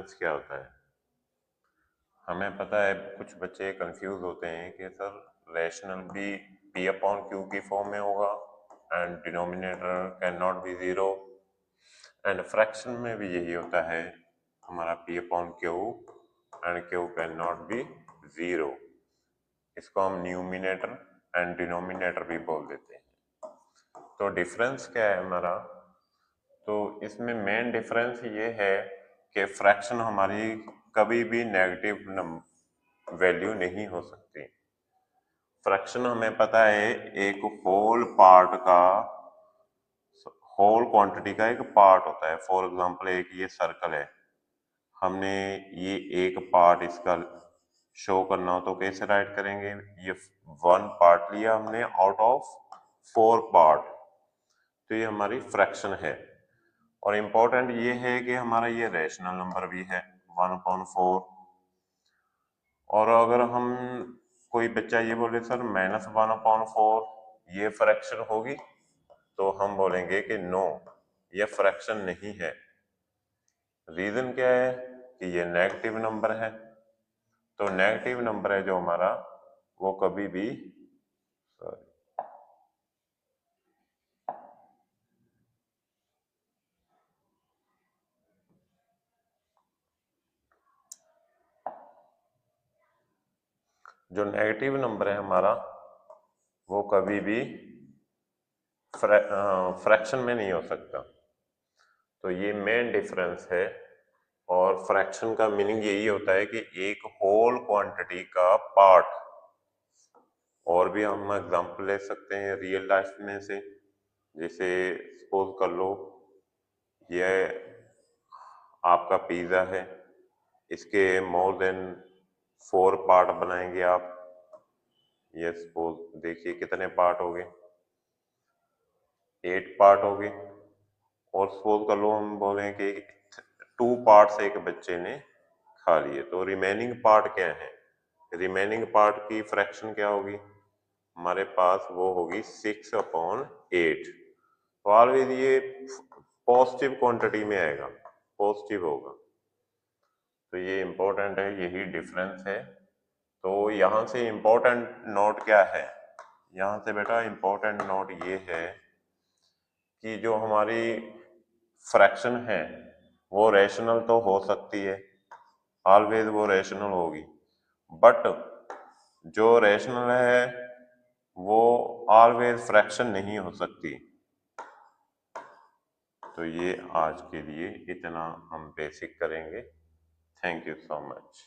Difference क्या होता है? हमें पता है कुछ बच्चे कंफ्यूज होते हैं कि सर रैशनल भी पी अपॉन क्यू की फॉर्म में होगा and denominator can not be zero, and fraction में भी यही होता है हमारा P upon Q and Q can not be zero. इसको हम न्यूमिनेटर एंड डिनोमिनेटर भी बोल देते हैं। तो डिफरेंस क्या है हमारा? तो इसमें मेन डिफरेंस ये है कि फ्रैक्शन हमारी कभी भी नेगेटिव वैल्यू नहीं हो सकती। फ्रैक्शन हमें पता है एक होल पार्ट का, होल क्वांटिटी का एक पार्ट होता है। फॉर एग्जांपल एक ये सर्कल है, हमने ये एक पार्ट इसका शो करना हो तो कैसे राइट करेंगे? ये वन पार्ट लिया हमने आउट ऑफ फोर पार्ट, तो ये हमारी फ्रैक्शन है। और इम्पोर्टेंट ये है कि हमारा ये रैशनल नंबर भी है 1/4। और अगर हम कोई बच्चा ये बोले सर -1/4 ये फ्रैक्शन होगी, तो हम बोलेंगे कि नो, ये फ्रैक्शन नहीं है। रीजन क्या है? कि ये नेगेटिव नंबर है। तो नेगेटिव नंबर है जो हमारा, वो कभी भी जो नेगेटिव नंबर है हमारा, वो कभी भी फ्रैक्शन में नहीं हो सकता। तो ये मेन डिफरेंस है। और फ्रैक्शन का मीनिंग यही होता है कि एक होल क्वांटिटी का पार्ट। और भी हम एग्जांपल ले सकते हैं रियल लाइफ में से, जैसे सपोज कर लो ये आपका पिज्जा है, इसके मोर देन 4 पार्ट बनाएंगे आप। ये सपोज देखिए कितने पार्ट हो गए, 8 पार्ट हो गए। और सपोज कर लो हम बोलें कि 2 पार्ट्स एक बच्चे ने खा लिए, तो रिमेनिंग पार्ट क्या है? रिमेनिंग पार्ट की फ्रैक्शन क्या होगी हमारे पास? वो होगी 6/8। तो ऑलवेज ये पॉजिटिव क्वांटिटी में आएगा, पॉजिटिव होगा। तो ये इंपॉर्टेंट है, यही डिफरेंस है। तो यहाँ से इंपॉर्टेंट नोट क्या है? यहाँ से बेटा इंपॉर्टेंट नोट ये है कि जो हमारी फ्रैक्शन है वो रैशनल तो हो सकती है, ऑलवेज वो रैशनल होगी, बट जो रैशनल है वो ऑलवेज फ्रैक्शन नहीं हो सकती। तो ये आज के लिए इतना हम बेसिक करेंगे। Thank you so much.